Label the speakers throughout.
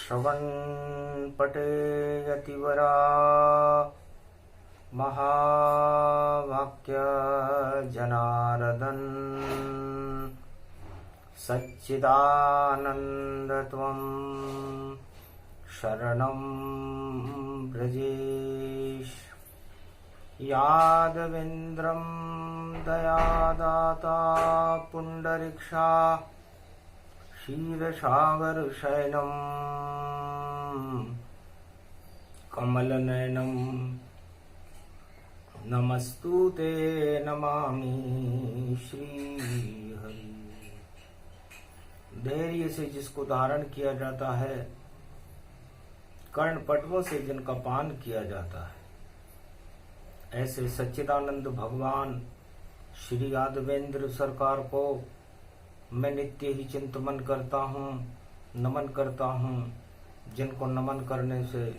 Speaker 1: श्रवणपटे यतिवरा महावाक्य जनार्दन सच्चिदानन्दत्वं शरणं व्रजेश। यादवेन्द्रं दयादाता पुण्डरीक्षा क्षीरसागरशयनं कमलनयनं नमस्तुते नमामि श्रीहरि। धैर्य से जिसको धारण किया जाता है, कर्णपटवों से जिनका पान किया जाता है, ऐसे सच्चिदानंद भगवान श्री यादवेंद्र सरकार को मैं नित्य ही चिंतन करता हूँ, नमन करता हूँ। जिनको नमन करने से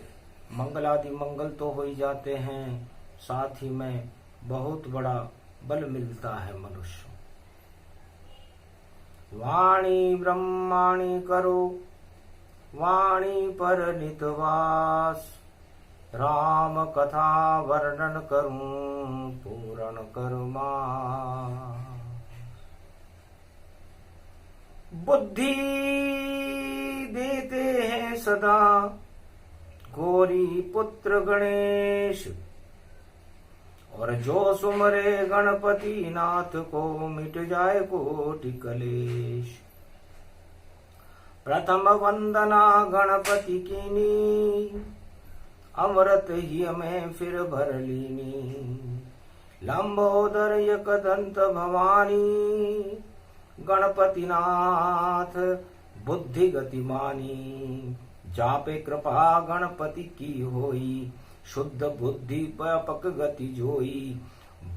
Speaker 1: मंगल आदि मंगल तो हो ही जाते हैं, साथ ही में बहुत बड़ा बल मिलता है मनुष्य। वाणी ब्रह्माणी करो वाणी पर नितवास, राम कथा वर्णन करूं पूर्ण करुमा। बुद्धि देते हैं सदा गौरी पुत्र गणेश, और जो सुमरे गणपति नाथ को मिट जाए कोटि कलेश। प्रथम वंदना गणपति कीनी, अमृत ही में फिर भर लीनी। लंबोदर एकदंत भवानी, गणपति नाथ बुद्धि गतिमानी। जापे कृपा गणपति की होई, शुद्ध बुद्धि व्यापक गति जोई।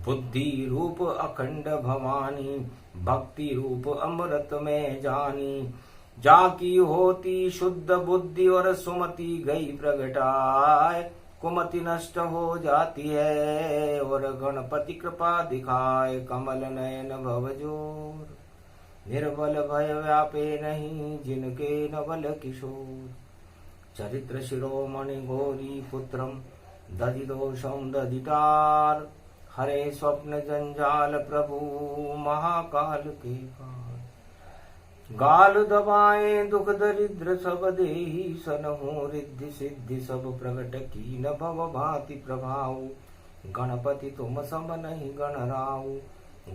Speaker 1: बुद्धि रूप अखंड भवानी, भक्ति रूप अमृत में जानी। जाकी होती शुद्ध बुद्धि और सुमति गई प्रगटाए, कुमति नष्ट हो जाती है और गणपति कृपा दिखाए। कमल नयन भवजोर, निर्बल भय व्यापे नहीं जिनके नवल किशोर। चरित्र शिरोमणि गौरी पुत्रम, दधि दोषम दधितार। हरे स्वप्न जंजाल प्रभु महाकाल के काल। गाल दबाए दुख दरिद्र सब देही, सनहु रिद्धि सिद्धि सब प्रगट की न भव भांति प्रभाव। गणपति तुम सम नहीं गणराऊ,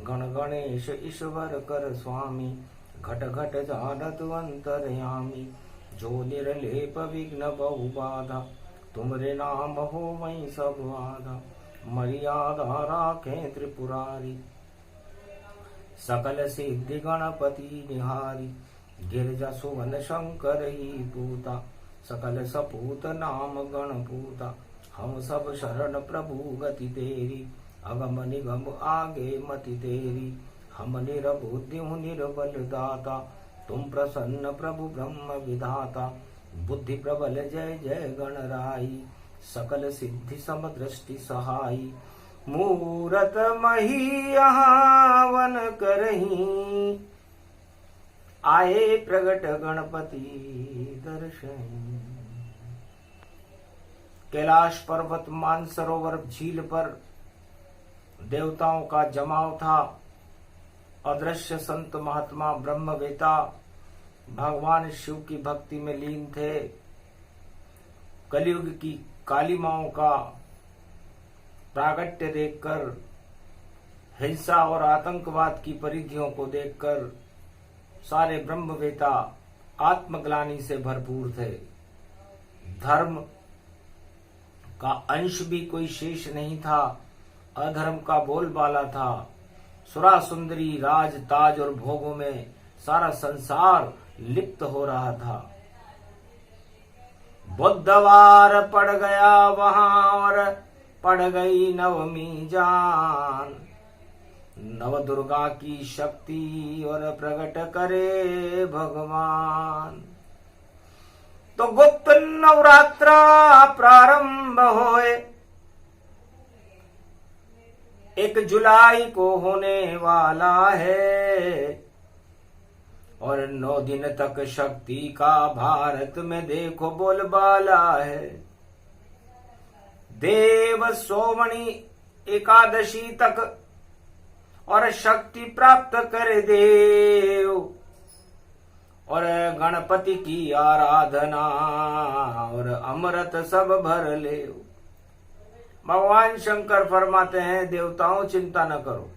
Speaker 1: गण गणेश ईश्वर कर स्वामी। घट घट जानत अंतर्यामी, जो निर्लेप विघ्न बहु बाधा। तुमरे नाम हो वही सब बाधा, मर्यादा राखे त्रिपुरारी। सकल सिद्धि गणपति निहारी, गिरजा सुवन शंकर ही पूता। सकल सपूत नाम गणपूता, हम सब शरण प्रभु गति तेरी। अगम निगम आगे मति तेरी, हम निरबुद्धि निर्बल दाता। तुम प्रसन्न प्रभु ब्रह्म विधाता, बुद्धि प्रबल जय जय गणराई। सकल सिद्धि सम दृष्टि सहाई, मूरत मही वन करही। आए प्रगट गणपति दर्शन। कैलाश पर्वत मानसरोवर झील पर देवताओं का जमाव था। अदृश्य संत महात्मा ब्रह्मवेता भगवान शिव की भक्ति में लीन थे। कलयुग की कालिमाओं का प्रागट्य देखकर, हिंसा और आतंकवाद की परिधियों को देखकर सारे ब्रह्मवेता आत्मग्लानि से भरपूर थे। धर्म का अंश भी कोई शेष नहीं था, अधर्म का बोलबाला था। सुरा सुंदरी राज ताज और भोगों में सारा संसार लिप्त हो रहा था। बुधवार पड़ गया वहां और पड़ गई नवमी जान। नव दुर्गा की शक्ति और प्रकट करे भगवान। तो गुप्त नवरात्रा प्रारंभ होए, 1 जुलाई को होने वाला है। और 9 दिन तक शक्ति का भारत में देखो बोलबाला है। देव सोमनी एकादशी तक और शक्ति प्राप्त कर देव, और गणपति की आराधना और अमृत सब भर ले। भगवान शंकर फरमाते हैं, देवताओं चिंता न करो,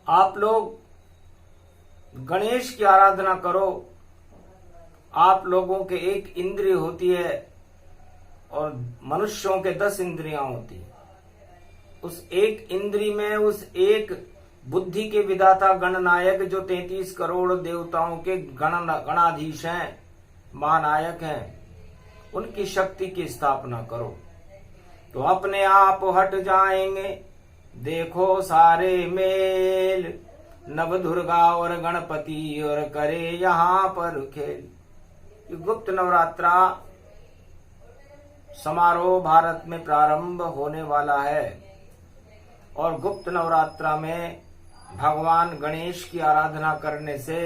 Speaker 1: आप लोग गणेश की आराधना करो। आप लोगों के एक इंद्रिय होती है और मनुष्यों के 10 इंद्रियां होती है। उस एक इंद्री में उस एक बुद्धि के विधाता गणनायक जो 33 करोड़ देवताओं के गणाधीश हैं, महानायक हैं, उनकी शक्ति की स्थापना करो तो अपने आप हट जाएंगे। देखो सारे मेल, नव दुर्गा और गणपति और करे यहाँ पर खेल। गुप्त नवरात्रा समारोह भारत में प्रारंभ होने वाला है और गुप्त नवरात्रा में भगवान गणेश की आराधना करने से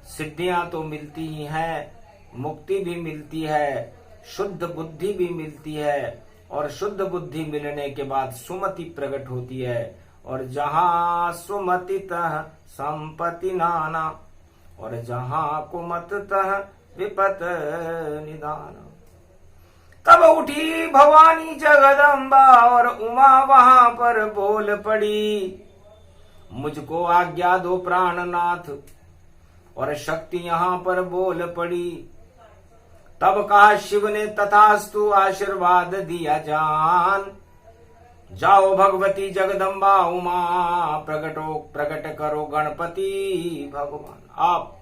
Speaker 1: सिद्धियां तो मिलती ही हैं, मुक्ति भी मिलती है, शुद्ध बुद्धि भी मिलती है, और शुद्ध बुद्धि मिलने के बाद सुमति प्रकट होती है। और जहां सुमति तह संपत्ति नाना, और जहां कुमत तह विपत निदान। तब उठी भवानी जगदम्बा और उमा वहां पर बोल पड़ी, मुझको आज्ञा दो प्राणनाथ, और शक्ति यहाँ पर बोल पड़ी। तब कहा शिव ने तथास्तु आशीर्वाद दिया जान, जाओ भगवती जगदम्बा उमा प्रकट करो गणपति भगवान। आप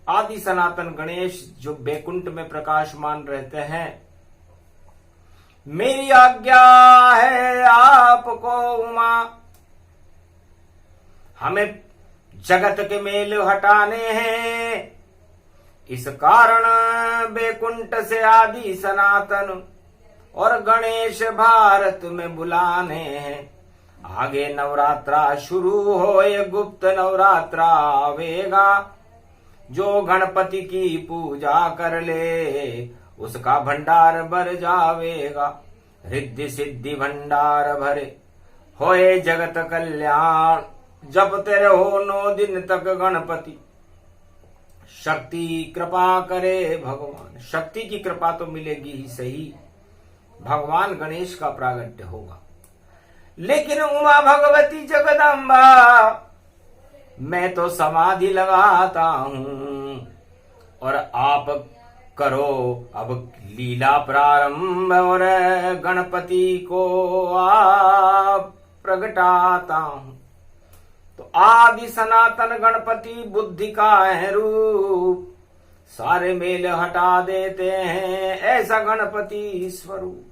Speaker 1: आदि सनातन गणेश जो बैकुंठ में प्रकाशमान रहते हैं, मेरी आज्ञा है आपको उमा, हमें जगत के मेल हटाने हैं। इस कारण बैकुंठ से आदि सनातन और गणेश भारत में बुलाने हैं। आगे नवरात्रा शुरू हो, ये गुप्त नवरात्रा आवेगा। जो गणपति की पूजा कर ले उसका भंडार भर जावेगा। रिद्धि सिद्धि भंडार भरे होए जगत कल्याण, जपते रहो 9 दिन तक गणपति। शक्ति कृपा करे भगवान, शक्ति की कृपा तो मिलेगी ही सही, भगवान गणेश का प्रागट्य होगा। लेकिन उमा भगवती जगदम्बा, मैं तो समाधि लगाता हूं और आप करो अब लीला प्रारंभ, और गणपति को आप प्रगटाता हूं। तो आदि सनातन गणपति बुद्धि का है रूप, सारे मेल हटा देते हैं ऐसा गणपति स्वरूप।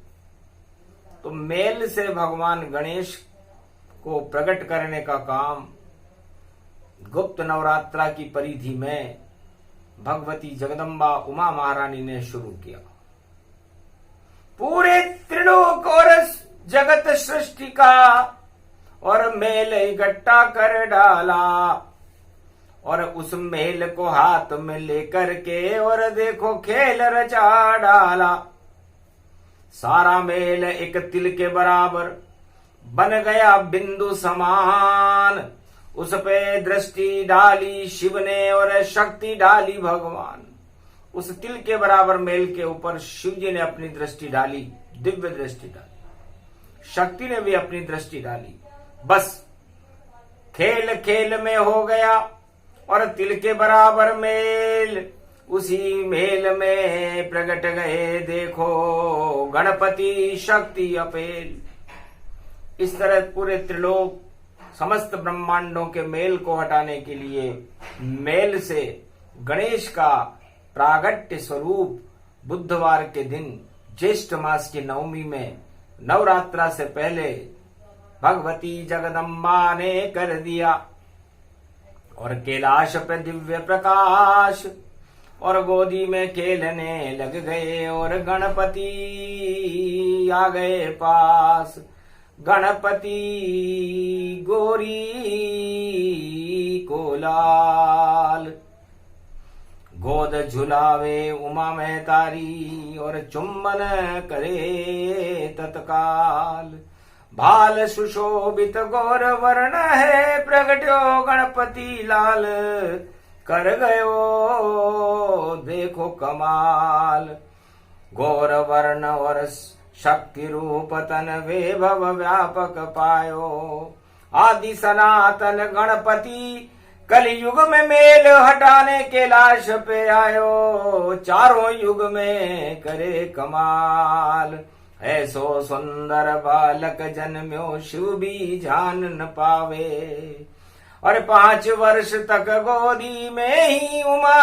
Speaker 1: तो मेल से भगवान गणेश को प्रकट करने का काम गुप्त नवरात्रा की परिधि में भगवती जगदम्बा उमा महारानी ने शुरू किया। पूरे त्रिलोक और जगत सृष्टि का और मेल इकट्ठा कर डाला, और उस मेल को हाथ में लेकर के और देखो खेल रचा डाला। सारा मेल एक तिल के बराबर बन गया बिंदु समान, उस पे दृष्टि डाली शिव ने और शक्ति डाली भगवान। उस तिल के बराबर मेल के ऊपर शिव जी ने अपनी दृष्टि डाली, दिव्य दृष्टि डाली, शक्ति ने भी अपनी दृष्टि डाली। बस खेल खेल में हो गया और तिल के बराबर मेल, उसी मेल में प्रकट गए देखो गणपति शक्ति अपेल। इस तरह पूरे त्रिलोक समस्त ब्रह्मांडों के मेल को हटाने के लिए मेल से गणेश का प्रागट्य स्वरूप बुधवार के दिन ज्येष्ठ मास की नवमी में नवरात्रा से पहले भगवती जगदम्बा ने कर दिया। और कैलाश पे दिव्य प्रकाश और गोदी में खेलने लग गए और गणपति आ गए पास। गणपति गोरी को लाल। गोद झुलावे उमा में तारी और चुंबन करे तत्काल। भाल सुशोभित गौर वर्ण है प्रगट्यो गणपति लाल। कर गयो देखो कमाल। गौर वर्ण और शक्ति रूप तन वैभव व्यापक पायो। आदि सनातन गणपति कलयुग में मेल हटाने के लाश पे आयो। चारों युग में करे कमाल। ऐसो सुंदर बालक जन्म्यो शिव भी जान न पावे। और 5 वर्ष तक गोदी में ही उमा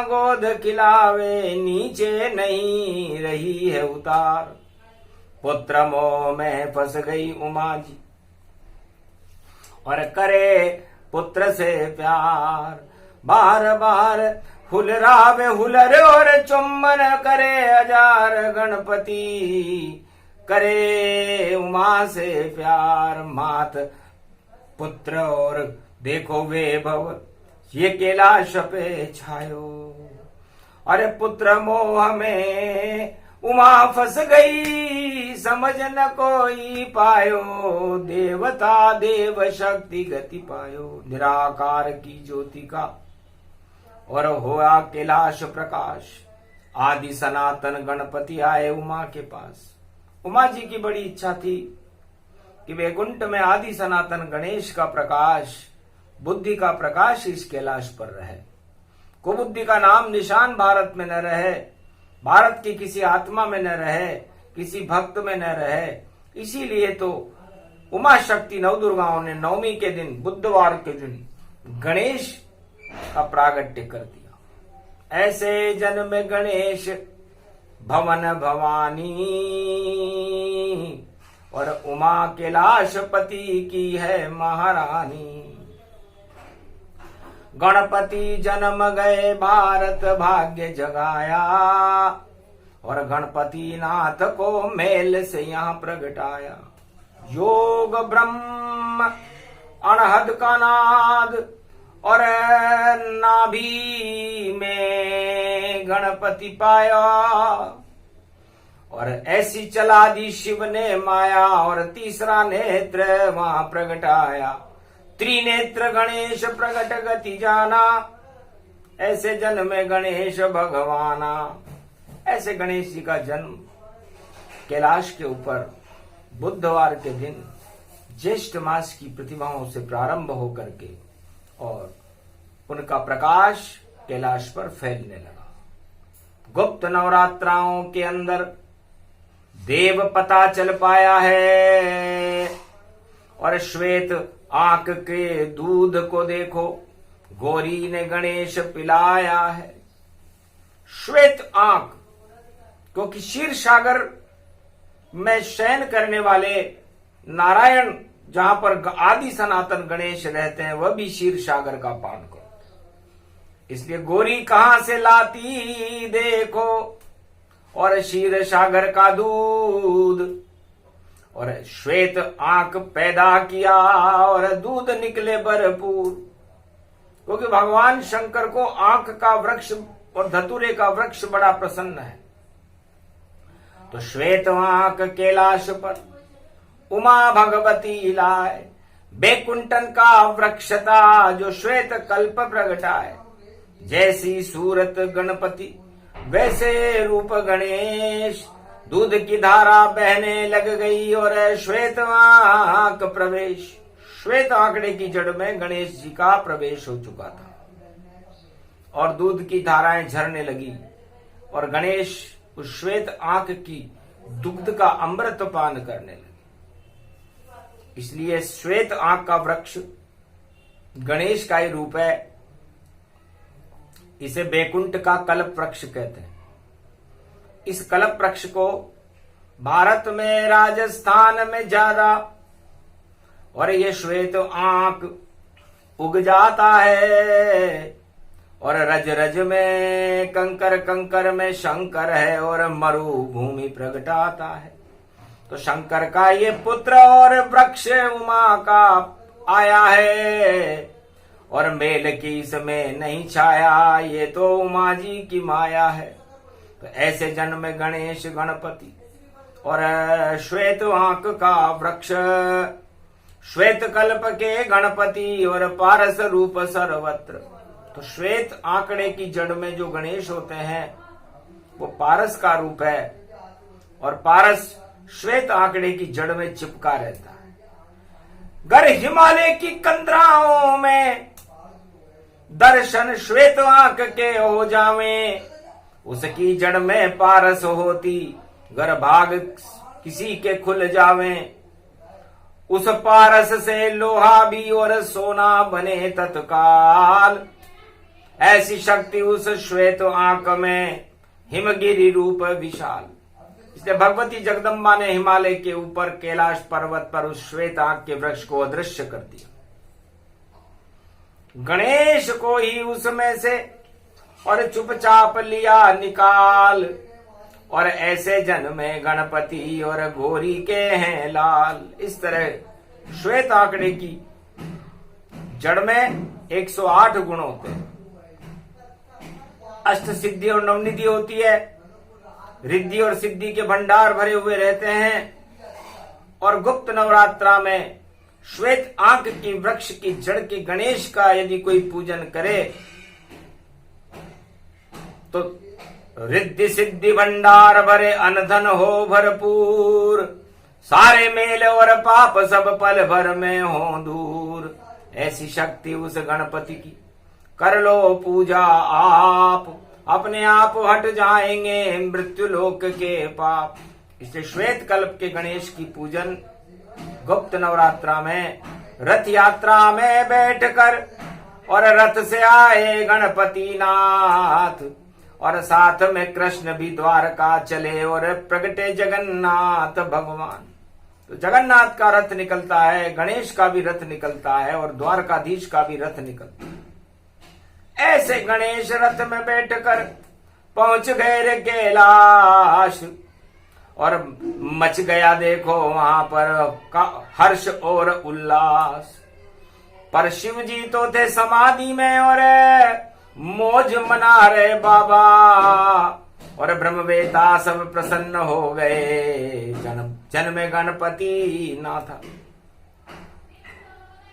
Speaker 1: गोद खिलावे। नीचे नहीं रही है उतार। पुत्र मोह में फंस गई उमा जी और करे पुत्र से प्यार। बार बार हुलरावे हुलर और चुम्बन करे हजार। गणपति करे उमा से प्यार। मात पुत्र और देखो वैभव ये कैलाश पे छायो। अरे पुत्र मोह में उमा फंस गई समझ न कोई पायो। देवता देव शक्ति गति पायो। निराकार की ज्योति का और हुआ कैलाश प्रकाश। आदि सनातन गणपति आए उमा के पास। उमा जी की बड़ी इच्छा थी कि वैकुंठ में आदि सनातन गणेश का प्रकाश, बुद्धि का प्रकाश इस कैलाश पर रहे। कुबुद्धि का नाम निशान भारत में न रहे, भारत की किसी आत्मा में न रहे, किसी भक्त में न रहे। इसीलिए तो उमा शक्ति नवदुर्गाओं ने नवमी के दिन, बुधवार के दिन गणेश का प्रागट्य कर दिया। ऐसे जन्म गणेश भवन भवानी और उमा कैलाशपति की है महारानी। गणपति जन्म गए भारत भाग्य जगाया और गणपति नाथ को मेल से यहाँ प्रगटाया। योग ब्रह्म अनहद का नाद और नाभि में गणपति पाया और ऐसी चला दी शिव ने माया और तीसरा नेत्र वहां प्रगटाया। त्रिनेत्र गणेश प्रगट गति जाना, ऐसे जन्म में गणेश भगवाना। ऐसे गणेश जी का जन्म कैलाश के ऊपर बुधवार के दिन ज्येष्ठ मास की प्रतिमाओं से प्रारंभ होकर के और उनका प्रकाश कैलाश पर फैलने लगा। गुप्त नवरात्राओं के अंदर देव पता चल पाया है और श्वेत आंख के दूध को देखो गौरी ने गणेश पिलाया है। श्वेत आंख, क्योंकि क्षीर सागर में शयन करने वाले नारायण जहां पर आदि सनातन गणेश रहते हैं वह भी क्षीर सागर का पान करो। इसलिए गौरी कहां से लाती देखो और क्षीर सागर का दूध और श्वेत आंख पैदा किया और दूध निकले भरपूर। क्योंकि भगवान शंकर को आंख का वृक्ष और धतूरे का वृक्ष बड़ा प्रसन्न है। तो श्वेत आंख कैलाश पर उमा भगवती लाए। बैकुंठन का वृक्ष था जो श्वेत कल्प प्रगटाए। जैसी सूरत गणपति वैसे रूप गणेश। दूध की धारा बहने लग गई और श्वेत आंख प्रवेश। श्वेत आंकड़े की जड़ में गणेश जी का प्रवेश हो चुका था और दूध की धाराएं झरने लगी और गणेश उस श्वेत आंख की दुग्ध का अमृत पान करने लगे। इसलिए श्वेत आंख का वृक्ष गणेश का ही रूप है। इसे बैकुंठ का कल्प वृक्ष कहते हैं। इस कल्प वृक्ष को भारत में राजस्थान में ज्यादा और ये श्वेत आंख उग जाता है और रज रज में कंकर कंकर में शंकर है और मरुभूमि प्रगटाता है। तो शंकर का ये पुत्र और वृक्ष उमा का आया है, और मेल की इसमें नहीं छाया, ये तो उमा जी की माया है। तो ऐसे जन्म गणेश गणपति और श्वेत आंक का वृक्ष, श्वेत कल्प के गणपति और पारस रूप सर्वत्र। तो श्वेत आंकड़े की जड़ में जो गणेश होते हैं वो पारस का रूप है, और पारस श्वेत आंकड़े की जड़ में चिपका रहता है। गर हिमालय की कंदराओं में दर्शन श्वेत आंक के हो जावे, उसकी जड़ में पारस होती, गर भाग किसी के खुल जावे। उस पारस से लोहा भी और सोना बने तत्काल, ऐसी शक्ति उस श्वेत आंक में, हिमगिरी रूप विशाल। इसलिए भगवती जगदम्बा ने हिमालय के ऊपर कैलाश पर्वत पर उस श्वेत आंक के वृक्ष को अदृश्य कर दिया। गणेश को ही उसमें से और चुपचाप लिया निकाल, और ऐसे जन्मे गणपति और घोरी के हैं लाल। इस तरह श्वेत आंकड़े की जड़ में 108 गुण होते हैं। अष्ट सिद्धि और नवनिधि होती है, रिद्धि और सिद्धि के भंडार भरे हुए रहते हैं। और गुप्त नवरात्रा में श्वेत आंक की वृक्ष की जड़ के गणेश का यदि कोई पूजन करे तो रिद्धि सिद्धि भंडार भरे, अनधन हो भरपूर, सारे मेल और पाप सब पल भर में हो दूर। ऐसी शक्ति उस गणपति की, कर लो पूजा आप, अपने आप हट जाएंगे मृत्यु लोक के पाप। इसलिए श्वेत कल्प के गणेश की पूजन गुप्त नवरात्रा में रथ यात्रा में बैठकर, और रथ से आए गणपति नाथ, और साथ में कृष्ण भी द्वारका चले, और प्रगटे जगन्नाथ भगवान। तो जगन्नाथ का रथ निकलता है, गणेश का भी रथ निकलता है, और द्वारकाधीश का भी रथ निकलता है। ऐसे गणेश रथ में बैठकर पहुंच गए रे कैलाश, और मच गया देखो वहां पर हर्ष और उल्लास। पर शिव जी तो थे समाधि में और मौज मना रहे बाबा, और ब्रह्मवेता सब प्रसन्न हो गए, जन्मे गणपति ना था।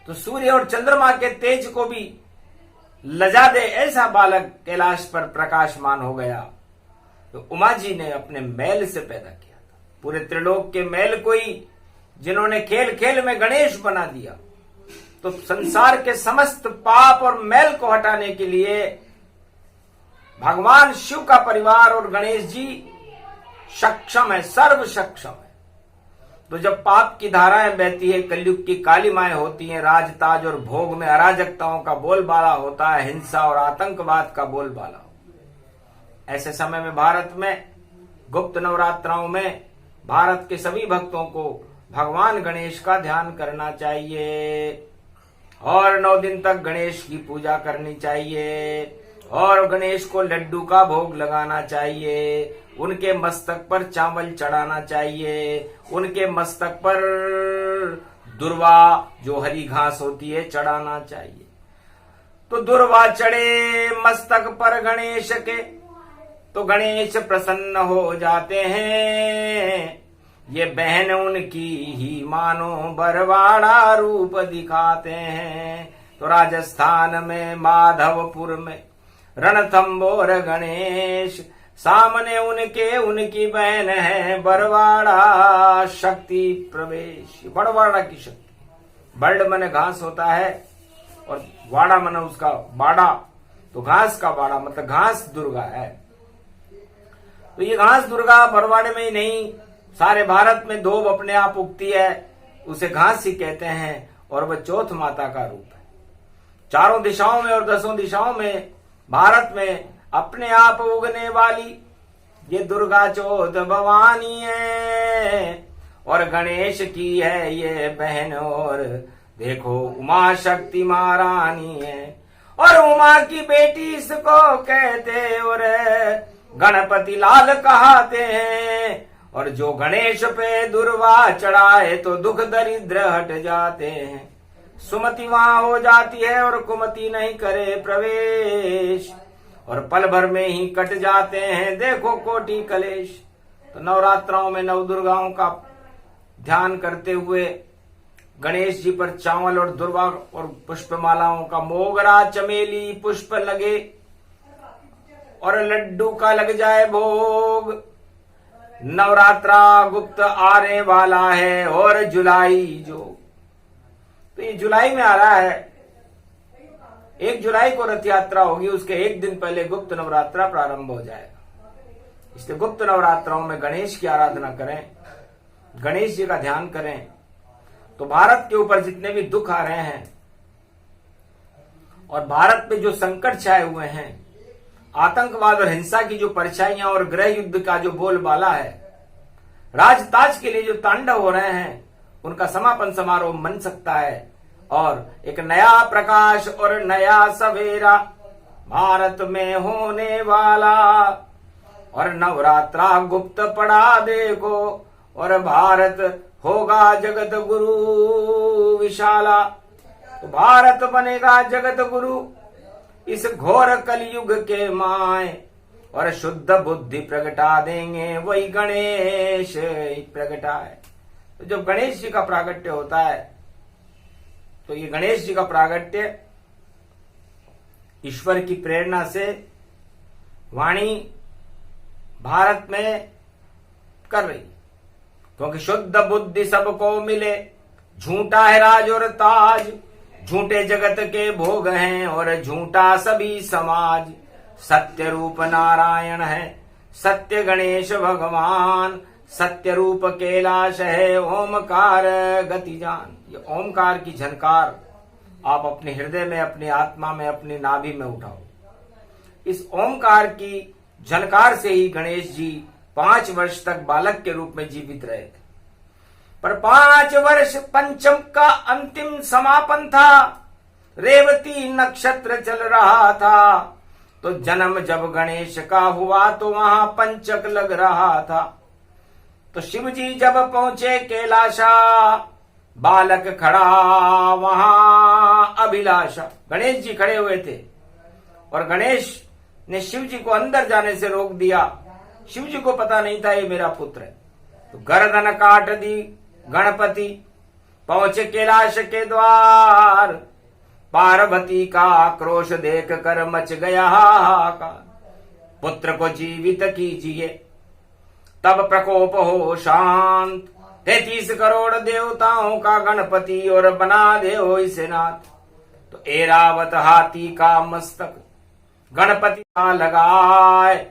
Speaker 1: तो सूर्य और चंद्रमा के तेज को भी लजा दे ऐसा बालक कैलाश पर प्रकाशमान हो गया। तो उमा जी ने अपने मैल से पैदा किया था, पूरे त्रिलोक के मैल को ही जिन्होंने खेल खेल में गणेश बना दिया। तो संसार के समस्त पाप और मैल को हटाने के लिए भगवान शिव का परिवार और गणेश जी सक्षम है, सर्व सक्षम है। तो जब पाप की धाराएं बहती है, कलयुग की कालिमाएं होती हैं, राजताज और भोग में अराजकताओं का बोलबाला होता है, हिंसा और आतंकवाद का बोलबाला, ऐसे समय में भारत में गुप्त नवरात्राओं में भारत के सभी भक्तों को भगवान गणेश का ध्यान करना चाहिए, और 9 दिन तक गणेश की पूजा करनी चाहिए, और गणेश को लड्डू का भोग लगाना चाहिए, उनके मस्तक पर चावल चढ़ाना चाहिए, उनके मस्तक पर दुर्वा जो हरी घास होती है चढ़ाना चाहिए। तो दुर्वा चढ़े मस्तक पर गणेश के, तो गणेश प्रसन्न हो जाते हैं। ये बहन उनकी ही मानो बरवाड़ा रूप दिखाते हैं। तो राजस्थान में माधवपुर में रणथंबोर गणेश, सामने उनके उनकी बहन है बरवाड़ा शक्ति प्रवेश। बड़वाड़ा की शक्ति, बर्ड मने घास होता है और वाड़ा मने उसका बाड़ा, तो घास का बाड़ा मतलब घास दुर्गा है। तो ये घास दुर्गा बरवाड़े में ही नहीं, सारे भारत में धोब अपने आप उगती है, उसे घास ही कहते हैं, और वह चौथ माता का रूप है। चारों दिशाओं में और 10 दिशाओं में भारत में अपने आप उगने वाली ये दुर्गा चौथ भवानी है, और गणेश की है ये बहन, और देखो उमा शक्ति महारानी है, और उमा की बेटी इसको कहते और गणपति लाल कहते हैं। और जो गणेश पे दुर्वा चढ़ाए तो दुख दरिद्र हट जाते हैं। सुमति वहां हो जाती है और कुमति नहीं करे प्रवेश, और पल भर में ही कट जाते हैं देखो कोटि कलेश। तो नवरात्राओं में नव दुर्गाओं का ध्यान करते हुए गणेश जी पर चावल और दुर्वा और पुष्पमालाओं का, मोगरा चमेली पुष्प लगे और लड्डू का लग जाए भोग। नवरात्रा गुप्त आने वाला है और जुलाई जो, तो ये जुलाई में आ रहा है। 1 जुलाई को रथ यात्रा होगी, उसके 1 दिन पहले गुप्त नवरात्रा प्रारंभ हो जाएगा। इसलिए गुप्त नवरात्राओं में गणेश की आराधना करें, गणेश जी का ध्यान करें, तो भारत के ऊपर जितने भी दुख आ रहे हैं और भारत पे जो संकट छाए हुए हैं, आतंकवाद और हिंसा की जो परछाइयां और गृह युद्ध का जो बोलबाला है, राजताज के लिए जो तांडव हो रहे हैं, उनका समापन समारोह बन सकता है और एक नया प्रकाश और नया सवेरा भारत में होने वाला। और नवरात्रा गुप्त पड़ा देखो और भारत होगा जगत गुरु विशाला। तो भारत बनेगा जगत गुरु इस घोर कलयुग के माए, और शुद्ध बुद्धि प्रगटा देंगे वही गणेश प्रगटाए। तो जब गणेश जी का प्रागट्य होता है तो ये गणेश जी का प्रागट्य ईश्वर की प्रेरणा से वाणी भारत में कर रही, क्योंकि शुद्ध बुद्धि सबको मिले, झूठा है राज और ताज, झूठे जगत के भोग हैं और झूठा सभी समाज। सत्य रूप नारायण है, सत्य गणेश भगवान, सत्य रूप कैलाश है, ओमकार गति जान। ये ओमकार की झनकार आप अपने हृदय में, अपनी आत्मा में, अपनी नाभि में उठाओ। इस ओमकार की झनकार से ही गणेश जी 5 वर्ष तक बालक के रूप में जीवित रहे थे, पर 5 वर्ष पंचम का अंतिम समापन था। रेवती नक्षत्र चल रहा था, तो जन्म जब गणेश का हुआ तो वहां पंचक लग रहा था। तो शिव जी जब पहुंचे कैलाशा, बालक खड़ा वहां अभिलाषा। गणेश जी खड़े हुए थे और गणेश ने शिव जी को अंदर जाने से रोक दिया। शिव जी को पता नहीं था ये मेरा पुत्र है। तो गर्दन काट दी गणपति, पहुंचे कैलाश के द्वार। पार्वती का आक्रोश देख कर मच गया हाहाकार, पुत्र को जीवित कीजिए तब प्रकोप हो शांत। 33 करोड़ देवताओं का गणपति और बना दे हो इसे नाथ। तो ऐरावत हाथी का मस्तक गणपति का लगाए,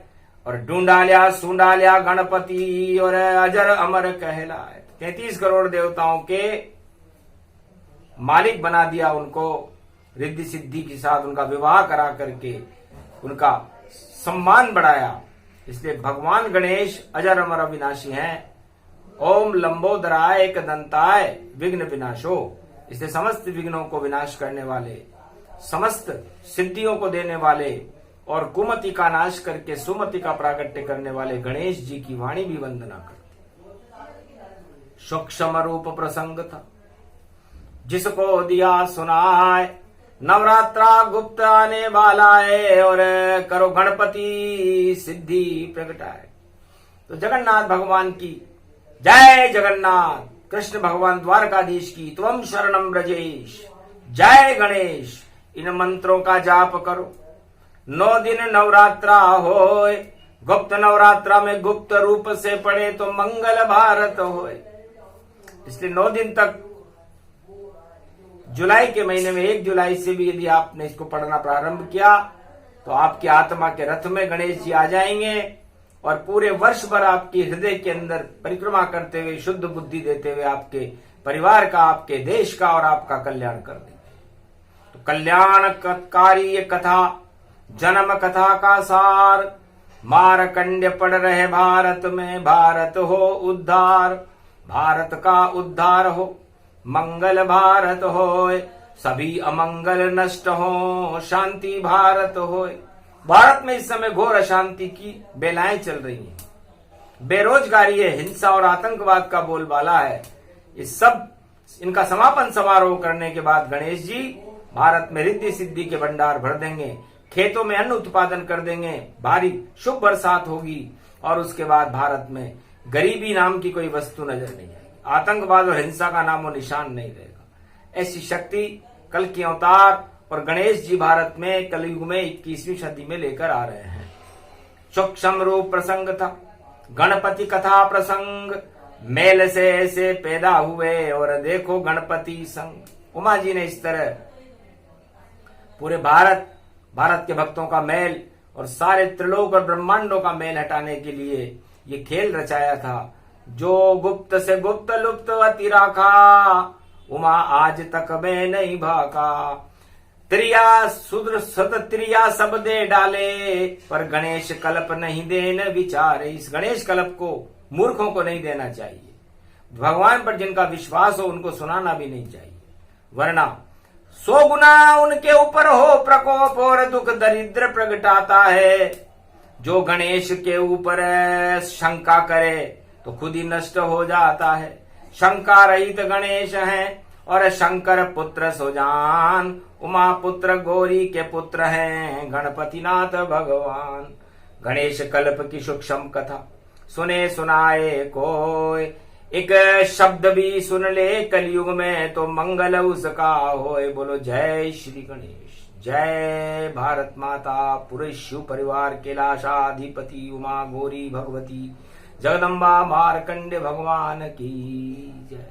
Speaker 1: और ढूंढा लिया सूंढा लिया गणपति और अजर अमर कहलाए। 33 करोड़ देवताओं के मालिक बना दिया उनको, रिद्धि सिद्धि के साथ उनका विवाह करा करके उनका सम्मान बढ़ाया। इसलिए भगवान गणेश अजर अमर अविनाशी हैं। ओम लंबोदराय एक दंताय विघ्न विनाशो, इसलिए समस्त विघ्नों को विनाश करने वाले, समस्त सिद्धियों को देने वाले और कुमति का नाश करके सुमति का प्रागट्य करने वाले गणेश जी की वाणी भी वंदना करती। सूक्ष्म रूप प्रसंग था जिसको दिया सुनाए, नवरात्रा गुप्त आने वाला है और करो गणपति सिद्धि प्रगटाए। तो जगन्नाथ भगवान की जय, जगन्नाथ कृष्ण भगवान द्वारकाधीश की त्वम शरणम ब्रजेश, जय गणेश। इन मंत्रों का जाप करो। 9 दिन नवरात्रा होए, गुप्त नवरात्रा में गुप्त रूप से पढ़े तो मंगल भारत होए। इसलिए 9 दिन तक जुलाई के महीने में 1 जुलाई से भी यदि आपने इसको पढ़ना प्रारंभ किया तो आपकी आत्मा के रथ में गणेश जी आ जाएंगे और पूरे वर्ष भर आपके हृदय के अंदर परिक्रमा करते हुए, शुद्ध बुद्धि देते हुए आपके परिवार का, आपके देश का और आपका कल्याण कर देंगे। तो कल्याणकारी ये कथा, जन्म कथा का सार, मारकंड्य पढ़ रहे भारत में, भारत हो उद्धार, भारत का उद्धार हो, मंगल भारत होए, सभी अमंगल नष्ट हो, शांति भारत होए। भारत में इस समय घोर अशांति की बेलाएं चल रही हैं। बेरोजगारी है, हिंसा और आतंकवाद का बोलबाला है। इस सब इनका समापन समारोह करने के बाद गणेश जी भारत में रिद्धि सिद्धि के भंडार भर देंगे, खेतों में अन्न उत्पादन कर देंगे, भारी शुभ बरसात होगी और उसके बाद भारत में गरीबी नाम की कोई वस्तु नजर नहीं आएगी, आतंकवाद और हिंसा का नामो निशान नहीं रहेगा। ऐसी शक्ति कल की अवतार और गणेश जी भारत में कलयुग में 21वीं सदी में लेकर आ रहे हैं। सूक्ष्म रूप प्रसंग था गणपति कथा प्रसंग, मेल से ऐसे पैदा हुए और देखो गणपति संग। उमा जी ने इस तरह पूरे भारत के भक्तों का मेल और सारे त्रिलोक और ब्रह्मांडों का मेल हटाने के लिए ये खेल रचाया था। जो गुप्त से गुप्त लुप्त अति राखा, उमा आज तक मैं नहीं भाका। त्रिया सुद्र सत त्रिया सब दे डाले, पर गणेश कल्प नहीं देन विचारे। इस गणेश कल्प को मूर्खों को नहीं देना चाहिए, भगवान पर जिनका विश्वास हो उनको सुनाना भी नहीं चाहिए, वरना 100 गुना उनके ऊपर हो प्रकोप और दुख दरिद्र प्रगटाता है। जो गणेश के ऊपर शंका करे तो खुद ही नष्ट हो जाता है। शंका रहित गणेश हैं और शंकर पुत्र सुजान, उमा पुत्र गौरी के पुत्र हैं गणपति नाथ भगवान। गणेश कल्प की सूक्ष्म कथा सुने सुनाए कोई, एक शब्द भी सुन ले कलयुग में तो मंगल उसका होए। बोलो जय श्री गणेश, जय भारत माता, पूरे शिव परिवार कैलाशाधिपति उमा गौरी भगवती जगदम्बा मार्कंडे भगवान की जय।